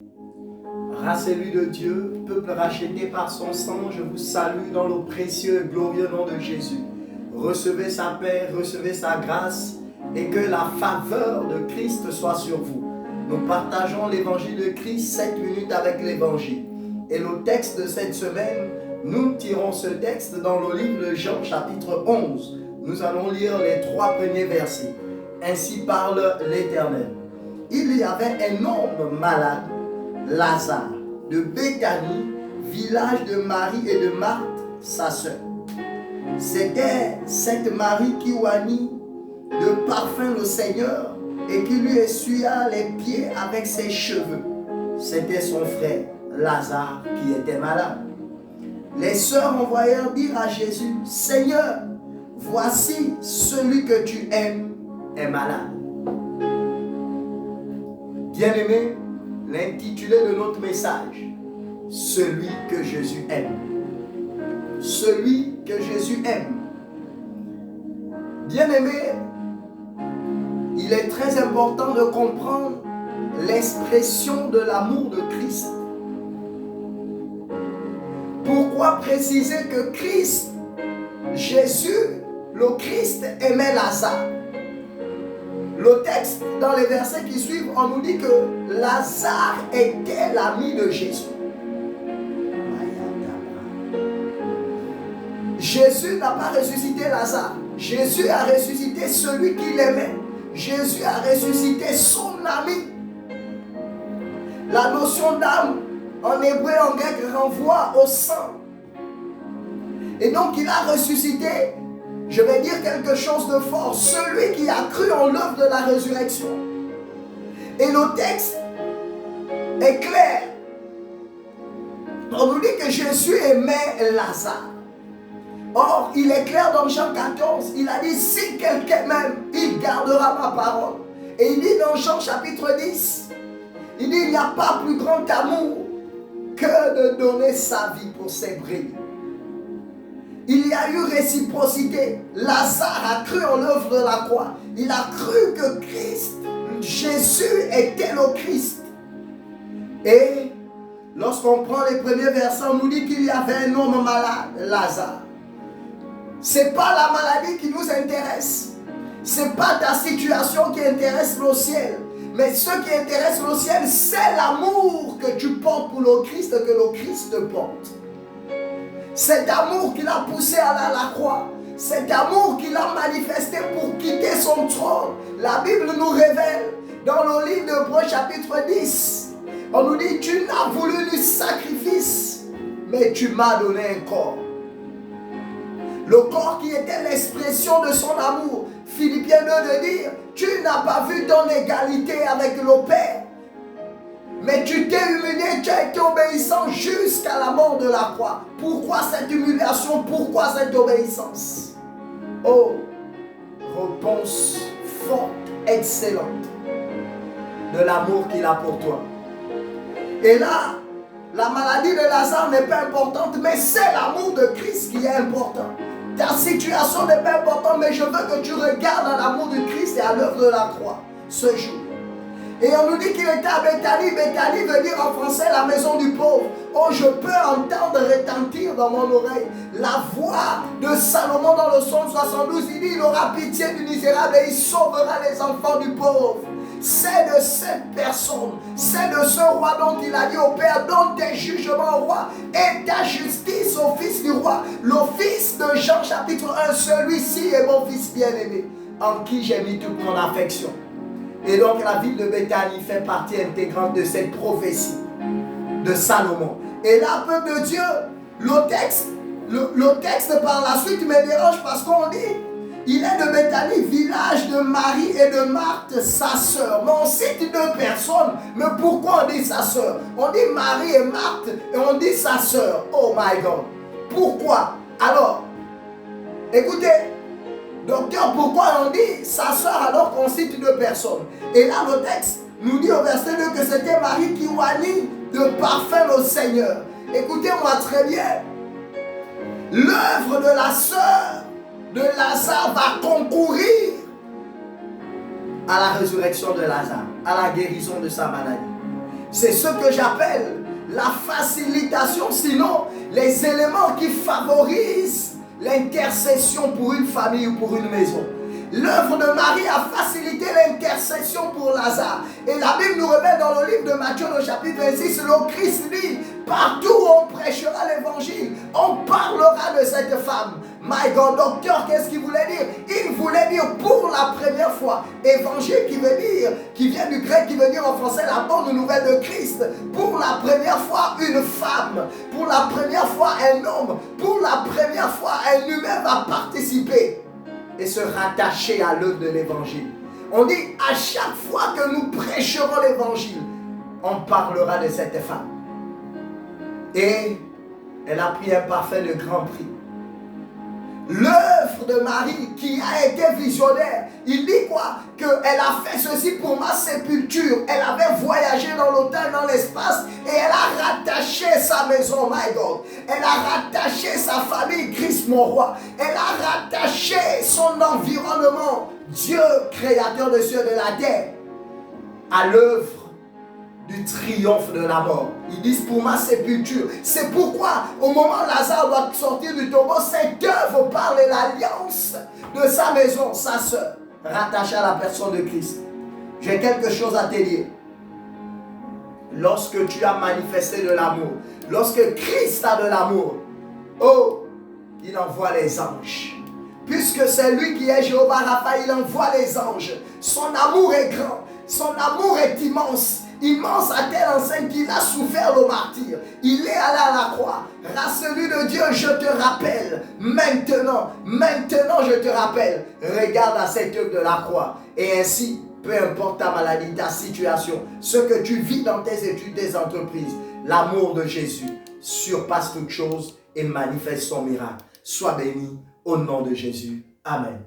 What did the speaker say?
Race élue de Dieu, peuple racheté par son sang, je vous salue dans le précieux et glorieux nom de Jésus. Recevez sa paix, recevez sa grâce et que la faveur de Christ soit sur vous. Nous partageons l'évangile de Christ 7 minutes avec l'évangile. Et le texte de cette semaine, nous tirons ce texte dans le livre de Jean chapitre 11. Nous allons lire les 3 premiers versets. Ainsi parle l'Éternel. Il y avait un homme malade, Lazare, de Béthanie, village de Marie et de Marthe, sa sœur. C'était cette Marie qui oignit de parfum le Seigneur et qui lui essuya les pieds avec ses cheveux. C'était son frère, Lazare, qui était malade. Les sœurs envoyèrent dire à Jésus, « Seigneur, voici celui que tu aimes est malade. » Bien-aimés, l'intitulé de notre message, celui que Jésus aime. Celui que Jésus aime. Bien-aimés, il est très important de comprendre l'expression de l'amour de Christ. Pourquoi préciser que Christ, Jésus, le Christ aimait Lazare? Le texte, dans les versets qui suivent, on nous dit que Lazare était l'ami de Jésus. Jésus n'a pas ressuscité Lazare. Jésus a ressuscité celui qu'il aimait. Jésus a ressuscité son ami. La notion d'âme, en hébreu et en grec, renvoie au sang. Et donc il a ressuscité, je vais dire quelque chose de fort, celui qui a cru en l'œuvre de la résurrection. Et le texte est clair. On nous dit que Jésus aimait Lazare. Or, il est clair dans Jean 14, il a dit, si quelqu'un m'aime, il gardera ma parole. Et il dit dans Jean chapitre 10, il dit, il n'y a pas plus grand amour que de donner sa vie pour ses brebis. Il y a eu réciprocité. Lazare a cru en l'œuvre de la croix. Il a cru que Christ, Jésus était le Christ. Et lorsqu'on prend les premiers versets, on nous dit qu'il y avait un homme malade, Lazare. Ce n'est pas la maladie qui nous intéresse. Ce n'est pas ta situation qui intéresse le ciel. Mais ce qui intéresse le ciel, c'est l'amour que tu portes pour le Christ, que le Christ te porte. Cet amour qu'il a poussé à la croix. Cet amour qu'il a manifesté pour quitter son trône. La Bible nous révèle dans le livre d'Hébreux chapitre 10. On nous dit, tu n'as voulu du sacrifice, mais tu m'as donné un corps. Le corps qui était l'expression de son amour. Philippiens 2 de dire, tu n'as pas vu ton égalité avec le Père. Mais tu t'es humilié, tu as été obéissant jusqu'à la mort de la croix. Pourquoi cette humiliation? Pourquoi cette obéissance? Oh, réponse forte, excellente de l'amour qu'il a pour toi. Et là, la maladie de Lazare n'est pas importante, mais c'est l'amour de Christ qui est important. Ta situation n'est pas importante, mais je veux que tu regardes à l'amour de Christ et à l'œuvre de la croix ce jour. Et on nous dit qu'il était à Béthanie. Béthanie veut dire en français la maison du pauvre. Oh, je peux entendre retentir dans mon oreille la voix de Salomon dans le psaume 72. Il dit, il aura pitié du misérable et il sauvera les enfants du pauvre. C'est de cette personne, c'est de ce roi dont il a dit au Père, donne tes jugements au roi et ta justice au fils du roi. Le fils de Jean chapitre 1, celui-ci est mon fils bien-aimé, en qui j'ai mis toute mon affection. Et donc la ville de Béthanie fait partie intégrante de cette prophétie de Salomon. Et là, peuple de Dieu, le texte par la suite me dérange parce qu'on dit, il est de Béthanie, village de Marie et de Marthe, sa sœur. Mais on cite 2 personnes. Mais pourquoi on dit sa sœur? On dit Marie et Marthe et on dit sa sœur. Oh my God. Pourquoi? Alors, écoutez, docteur, pourquoi on dit sa sœur alors qu'on cite 2 personnes? Et là, le texte nous dit au verset 2 que c'était Marie qui oignit de parfum au Seigneur. Écoutez-moi très bien. L'œuvre de la sœur de Lazare va concourir à la résurrection de Lazare, à la guérison de sa maladie. C'est ce que j'appelle la facilitation, sinon les éléments qui favorisent l'intercession pour une famille ou pour une maison. L'œuvre de Marie a facilité l'intercession pour Lazare. Et la Bible nous révèle dans le livre de Matthieu, au chapitre 26, le Christ dit, partout où on prêchera l'évangile, on parlera de cette femme. My God, docteur, qu'est-ce qu'il voulait dire? Il voulait dire pour la première fois, évangile qui vient du grec, qui veut dire en français la bonne nouvelle de Christ. Pour la première fois, une femme, pour la première fois, un homme, pour la première fois, un humain va participer et se rattacher à l'œuvre de l'évangile. On dit à chaque fois que nous prêcherons l'évangile, on parlera de cette femme. Et elle a pris un parfum de grand prix. L'œuvre de Marie qui a été visionnaire, il dit quoi? Qu'elle a fait ceci pour ma sépulture. Elle avait voyagé dans l'autel, dans l'espace, et elle a rattaché sa maison, my God. Elle a rattaché sa famille, Christ mon roi. Elle a rattaché son environnement, Dieu créateur des cieux et de la terre, à l'œuvre du triomphe de la mort. Ils disent pour ma sépulture. C'est pourquoi au moment où Lazare doit sortir du tombeau, cette œuvre parle de l'alliance de sa maison, sa sœur, rattachée à la personne de Christ. J'ai quelque chose à te dire. Lorsque tu as manifesté de l'amour, lorsque Christ a de l'amour, oh, il envoie les anges. Puisque c'est lui qui est Jéhovah Rapha, il envoie les anges. Son amour est grand, son amour est immense. Immense à telle enseigne qu'il a souffert le martyr. Il est allé à la croix. Rasselu de Dieu, je te rappelle. Maintenant je te rappelle. Regarde à cette œuvre de la croix. Et ainsi, peu importe ta maladie, ta situation, ce que tu vis dans tes études, tes entreprises, l'amour de Jésus surpasse toute chose et manifeste son miracle. Sois béni au nom de Jésus. Amen.